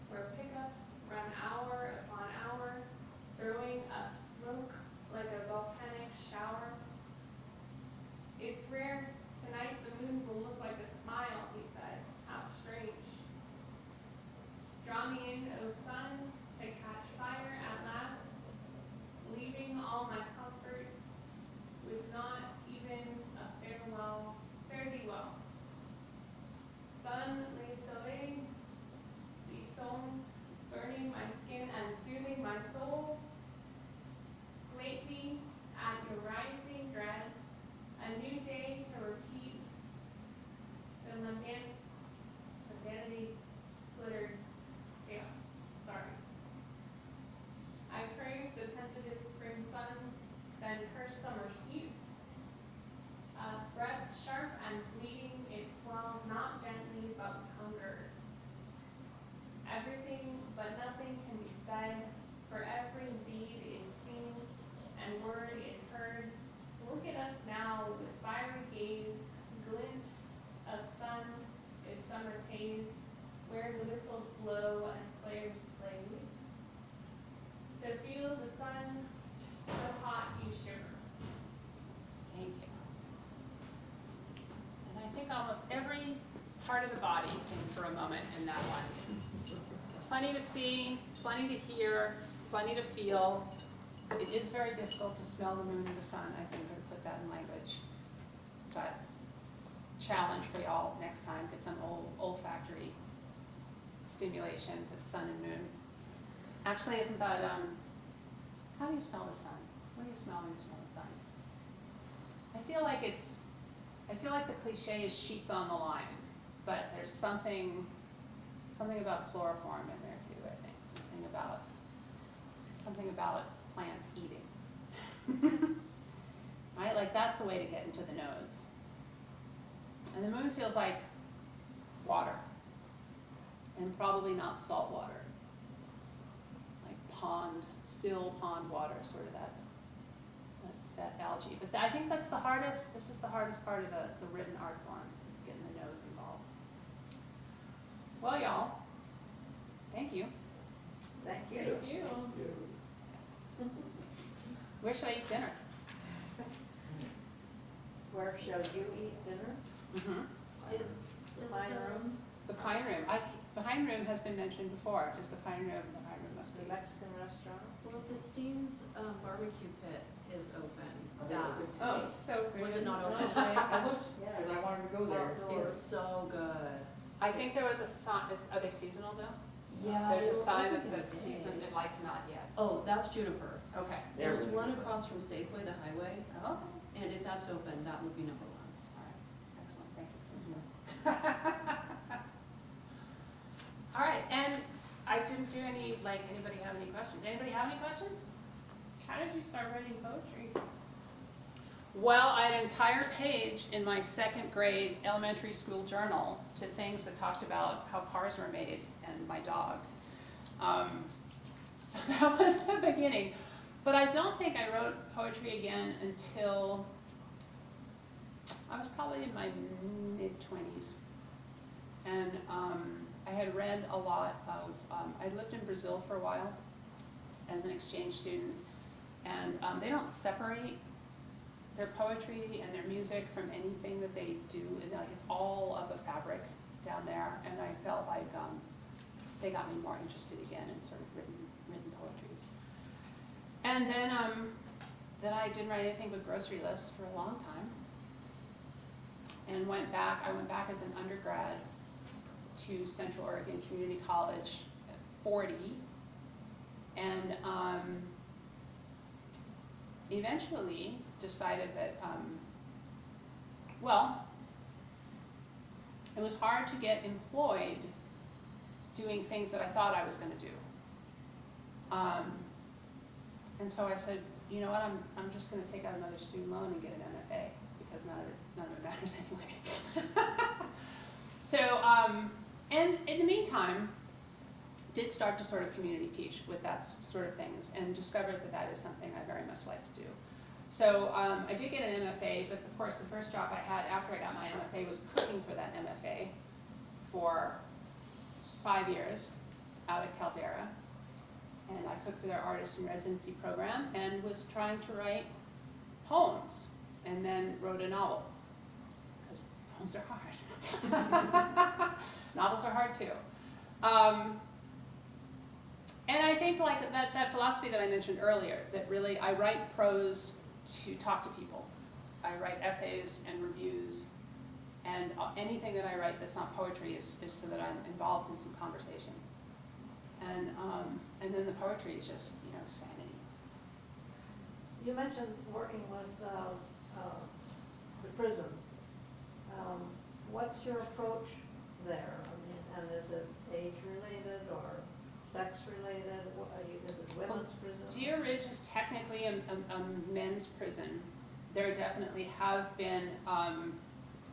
where pickups run hour upon hour, throwing up smoke like a volcanic shower. It's rare tonight the moon will look like a smile, he said. How strange. Draw me in, O sun, to catch fire at last, leaving all my comforts with not even a farewell, fare thee well. Sun, le soleil, the sun, burning my skin and soothing my soul. Lately, at your rising dread, a new day to repeat the mundanity glittered chaos. Sorry. I crave the tentative spring sun, then curse summer's heat. A breath sharp and bleeding, it swells not gently but with hunger. Everything but nothing can be said, for every deed is seen and word is heard. Look at us now with fiery gaze, glint of sun is summer's haze, where the whistles blow and flares play. To feel the sun so hot you shiver. Thank you. And I think almost every part of the body came for a moment in that one. Plenty to see, plenty to hear, plenty to feel. It is very difficult to smell the moon and the sun, I think, or put that in language. But challenge for y'all next time, get some olfactory stimulation with sun and moon. Actually, isn't that, how do you smell the sun? What do you smell when you smell the sun? I feel like the cliche is sheets on the line, but there's something about chloroform in there too, I think. Something about plants eating. Right? Like that's a way to get into the nose. And the moon feels like water. And probably not salt water. Like still pond water, sort of that algae. But I think that's the hardest, this is the hardest part of the written art form, is getting the nose involved. Well, y'all, thank you. Thank you. Thank you. Where should I eat dinner? Where shall you eat dinner? Mm-hmm. Is Pine the- room, The Pine Room. The Pine Room has been mentioned before. Is the Pine Room? The Pine Room must the be. Mexican restaurant? Well, if the Steen's barbecue pit is open, Are they that, open Oh, today? so good. was it not open today? I looked, because I wanted to go there. It's so good. I think there was a sign. Are they seasonal though? Yeah. There's they a were sign that open says today. season, like not yet. Oh, that's Juniper. Okay. They're There's really one good. across from Safeway, the highway, Oh. and if that's open, that would be number one. All right. Excellent. Thank you. All right. And I didn't do any. Like, anybody have any questions? Anybody have any questions? How did you start writing poetry? Well, I had an entire page in my second grade elementary school journal to things that talked about how cars were made and my dog. So that was the beginning. But I don't think I wrote poetry again until I was probably in my mid-20s. And I had read a lot of, I lived in Brazil for a while as an exchange student. And they don't separate their poetry and their music from anything that they do. And like, it's all of a fabric down there. And I felt like they got me more interested again in sort of written poetry. And then I didn't write anything but grocery lists for a long time. And I went back as an undergrad to Central Oregon Community College at 40. And eventually decided that, well, it was hard to get employed doing things that I thought I was going to do. And so I said, you know what, I'm just going to take out another student loan and get an MFA, because none of it matters anyway. So, and in the meantime, did start to sort of community teach with that sort of things, and discovered that that is something I very much like to do. So I did get an MFA, but of course the first job I had after I got my MFA was cooking for that MFA for 5 years out at Caldera. And I cooked for their artist in residency program and was trying to write poems, and then wrote a novel, because poems are hard. Novels are hard too. And I think like that philosophy that I mentioned earlier, that really I write prose to talk to people. I write essays and reviews, and anything that I write that's not poetry is so that I'm involved in some conversation. And then the poetry is just, you know, sanity. You mentioned working with the prison. What's your approach there? I mean, and is it age-related or sex-related? Is it women's prison? Deer Ridge is technically a men's prison. There definitely have been,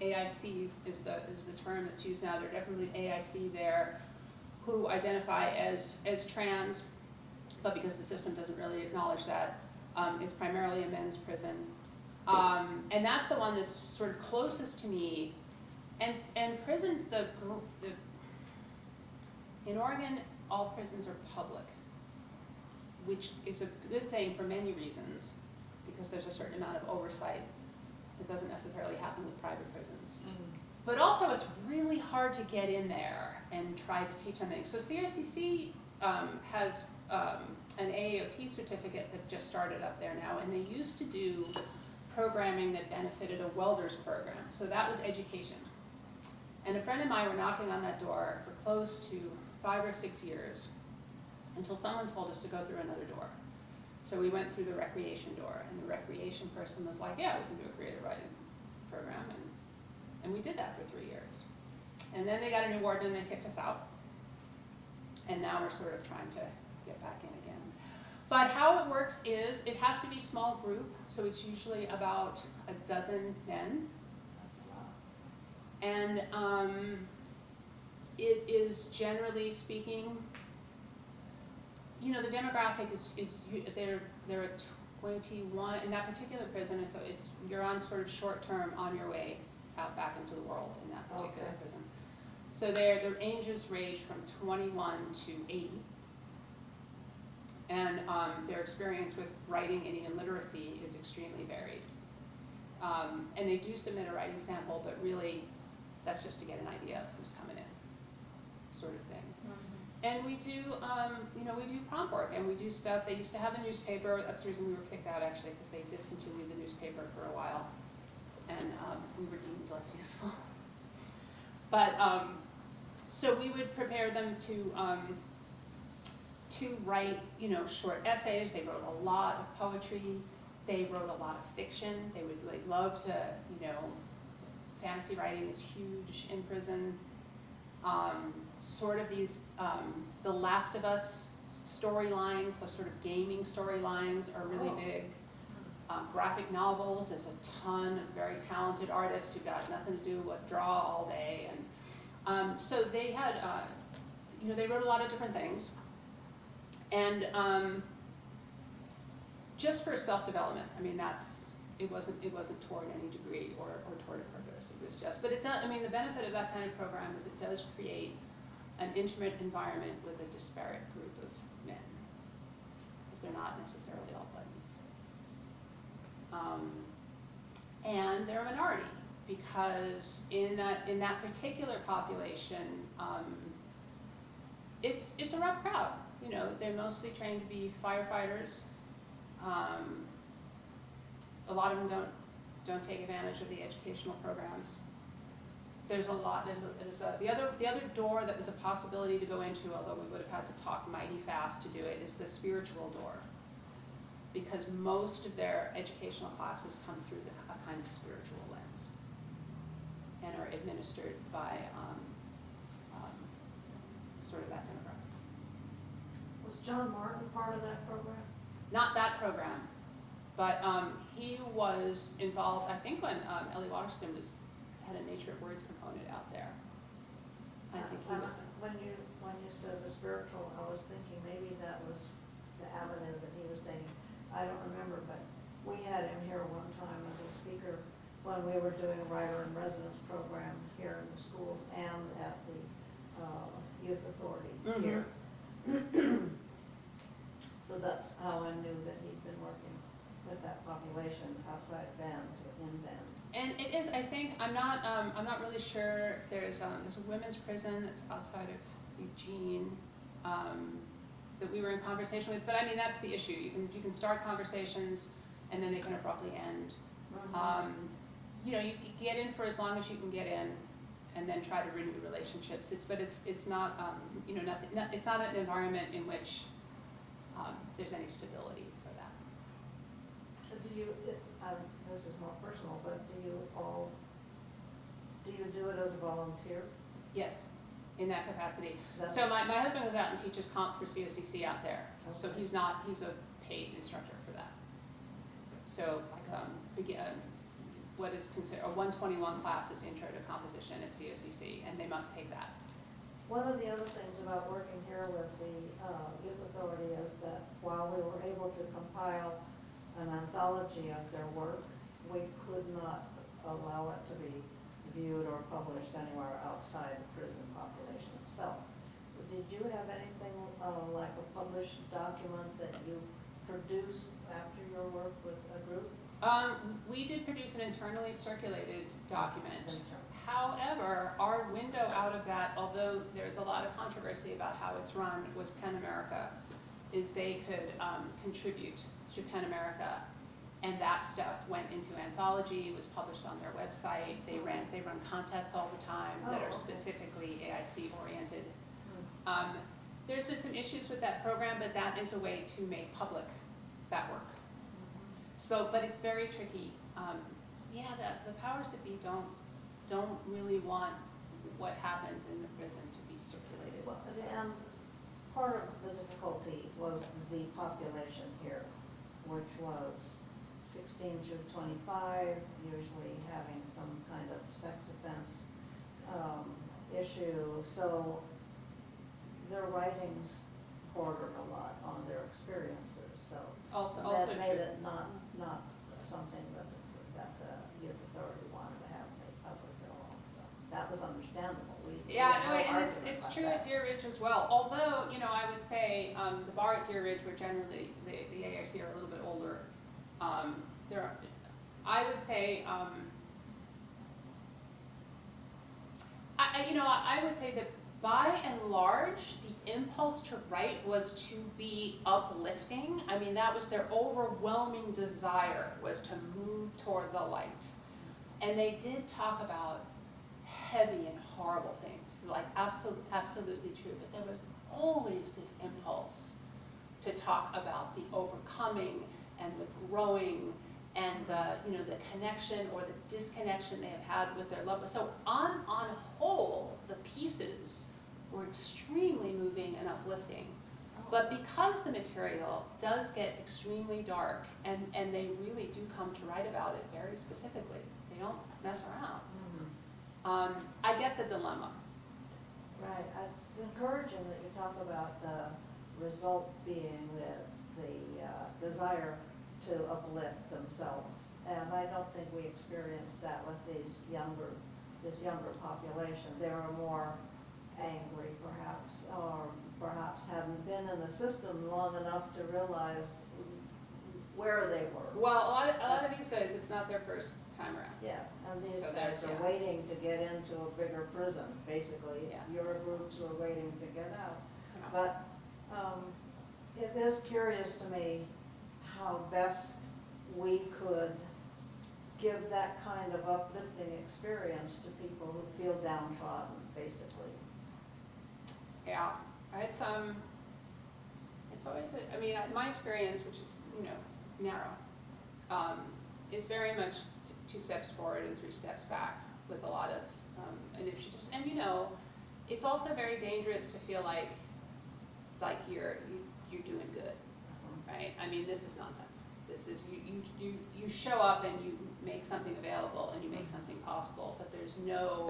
AIC is the term that's used now. There are definitely AIC there who identify as trans, but because the system doesn't really acknowledge that, it's primarily a men's prison. And that's the one that's sort of closest to me. And prisons, in Oregon, all prisons are public, which is a good thing for many reasons, because there's a certain amount of oversight that doesn't necessarily happen with private prisons. Mm. But also, it's really hard to get in there and try to teach something. So CRCC has an AAOT certificate that just started up there now, and they used to do programming that benefited a welder's program. So that was education. And a friend and I were knocking on that door for close to 5 or 6 years, until someone told us to go through another door. So we went through the recreation door, and the recreation person was like, yeah, we can do a creative writing program. And we did that for 3 years. And then they got a new warden and they kicked us out. And now we're sort of trying to get back in again. But how it works is, it has to be small group, so it's usually about a dozen men. That's a lot. And it is, generally speaking, you know, the demographic is there are going to want, in that particular prison, you're on sort of short-term on your way out back into the world in that particular Okay. prison. So their ages range from 21 to 80. And their experience with writing and even literacy is extremely varied. And they do submit a writing sample, but really, that's just to get an idea of who's coming in, sort of thing. And we do, we do prompt work, and we do stuff. They used to have a newspaper. That's the reason we were kicked out, actually, because they discontinued the newspaper for a while, and we were deemed less useful. But so we would prepare them to write, short essays. They wrote a lot of poetry. They wrote a lot of fiction. They'd love to, fantasy writing is huge in prison. Sort of these, the Last of Us storylines, the sort of gaming storylines are really big. Graphic novels, there's a ton of very talented artists who got nothing to do but draw all day. And so they had, they wrote a lot of different things. And just for self-development, I mean, it wasn't toward any degree or toward a purpose. It was just, but it does, the benefit of that kind of program is it does create an intimate environment with a disparate group of men, because they're not necessarily all buddies. And they're a minority, because in that particular population, it's a rough crowd. They're mostly trained to be firefighters. A lot of them don't take advantage of the educational programs. There's a lot. The other door that was a possibility to go into, although we would have had to talk mighty fast to do it, is the spiritual door, because most of their educational classes come through a kind of spiritual lens and are administered by sort of that demographic. Was John Martin part of that program? Not that program, but he was involved, I think, when Ellie Waterston had a Nature of Words component out there. I think he was. When you said the spiritual, I was thinking maybe that was the avenue that he was taking. I don't remember, but we had him here one time as a speaker when we were doing a writer in residence program here in the schools and at the youth authority here. So that's how I knew that he'd been working with that population outside Bend, in Bend. And it is, I think, I'm not really sure. There's a women's prison that's outside of Eugene that we were in conversation with. But that's the issue. You can start conversations and then they can abruptly end. You get in for as long as you can get in, and then try to renew relationships. It's not nothing. It's not an environment in which there's any stability for that. So do you? This is more personal, but do you do it as a volunteer? Yes, in that capacity. That's- So my husband goes out and teaches comp for COCC out there. So Okay. he's a paid instructor for that. So what is considered a 121 class is Intro to Composition at COCC, and they must take that. One of the other things about working here with the youth authority is that while we were able to compile an anthology of their work, we could not allow it to be viewed or published anywhere outside the prison population itself. Did you have anything like a published document that you produced after your work with a group? We did produce an internally circulated document. Intern. However, our window out of that, although there's a lot of controversy about how it's run, was PEN America, is they could contribute to PEN America, and that stuff went into anthology, was published on their website. They run contests all the time that are okay. specifically AIC oriented. There's been some issues with that program, but that is a way to make public that work. But it's very tricky. The powers that be don't really want what happens in the prison to be circulated. Well, and part of the difficulty was the population here, which was 16 through 25, usually having some kind of sex offense issue. So their writings bordered a lot on their experiences. So Also of made truth. it not something that the youth authority wanted to have made public at all, so that was understandable. We Yeah, had no, and it's argument about true that. at Deer Ridge as well, although, you know, I would say, the bar at Deer Ridge were generally, the AIC are a little bit older. There are, I would say, I would say that by and large, the impulse to write was to be uplifting. I mean, that was their overwhelming desire, was to move toward the light. And they did talk about heavy and horrible things, like absolutely true, but there was always this impulse to talk about the overcoming and the growing and the connection or the disconnection they have had with their loved ones. So on whole, the pieces were extremely moving and uplifting. But because the material does get extremely dark, and they really do come to write about it very specifically, they don't mess around. I get the dilemma. Right, it's encouraging that you talk about the result being the desire to uplift themselves. And I don't think we experienced that with this younger population. They were more angry perhaps, or perhaps hadn't been in the system long enough to realize where they were. Well, a lot of these guys, it's not their first time around. Yeah, and these So guys there's- are yeah. waiting to get into a bigger prison, basically. Yeah. Your groups were waiting to get out. Yeah. But it is curious to me how best we could give that kind of uplifting experience to people who feel downtrodden, basically. Yeah, it's always, my experience, which is, narrow, is very much 2 steps forward and 3 steps back with a lot of initiatives. And it's also very dangerous to feel like you're doing good, right? I mean, this is nonsense. This is, you show up and you make something available and you make something possible, but there's no,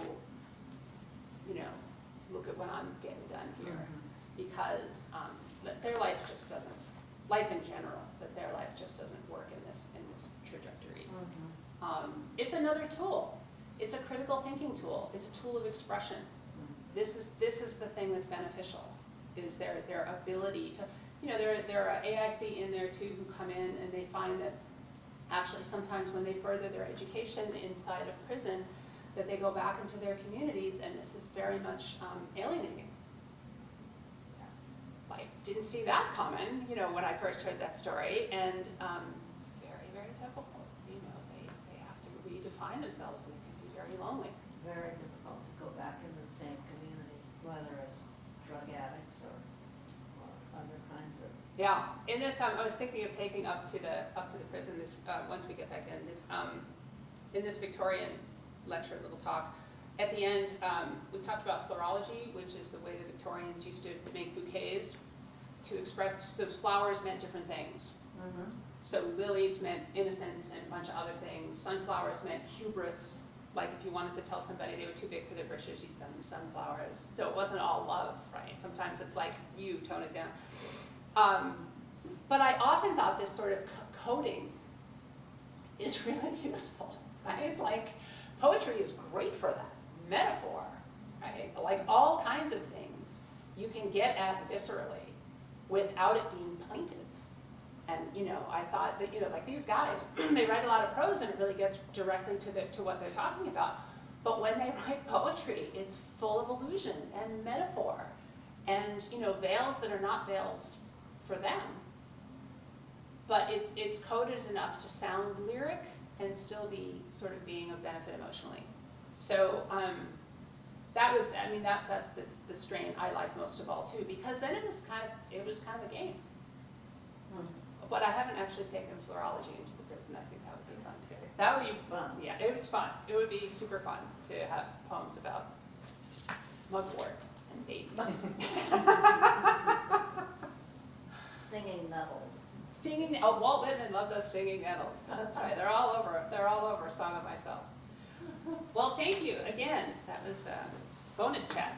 look at what I'm getting done here. Because their life just doesn't, life in general, but their life just doesn't work in this trajectory. It's another tool. It's a critical thinking tool. It's a tool of expression. This is the thing that's beneficial, is their ability to, there are AIC in there too who come in and they find that actually sometimes when they further their education inside of prison, that they go back into their communities, and this is very much alienating. Like, didn't see that coming, when I first heard that story, and very, very typical. They have to redefine themselves, and it can be very lonely. Very difficult to go back into the same community, whether it's drug addicts or other kinds of. Yeah, in this, I was thinking of taking up to the prison this once we get back in this Victorian lecture, little talk. At the end, we talked about florology, which is the way the Victorians used to make bouquets to express. So flowers meant different things. So lilies meant innocence and a bunch of other things. Sunflowers meant hubris. Like if you wanted to tell somebody they were too big for their britches, you'd send them sunflowers. So it wasn't all love, right? Sometimes it's like, you tone it down. But I often thought this sort of coding is really useful, right? Like poetry is great for that. Metaphor, right? Like all kinds of things you can get at viscerally without it being plaintive. And I thought that like these guys, they write a lot of prose and it really gets directly to what they're talking about. But when they write poetry, it's full of allusion and metaphor, and veils that are not veils for them. But it's coded enough to sound lyric and still be sort of being of benefit emotionally. So that's the strain I like most of all too, because then it was kind of a game. But I haven't actually taken florology into the prison. I think that would be fun too. That would be Fun. Yeah, it was fun. It would be super fun to have poems about mugwort and daisies. Stinging nettles. Walt Whitman loved those stinging nettles. That's right. They're all over Song of Myself. Well, thank you again. That was a bonus chat.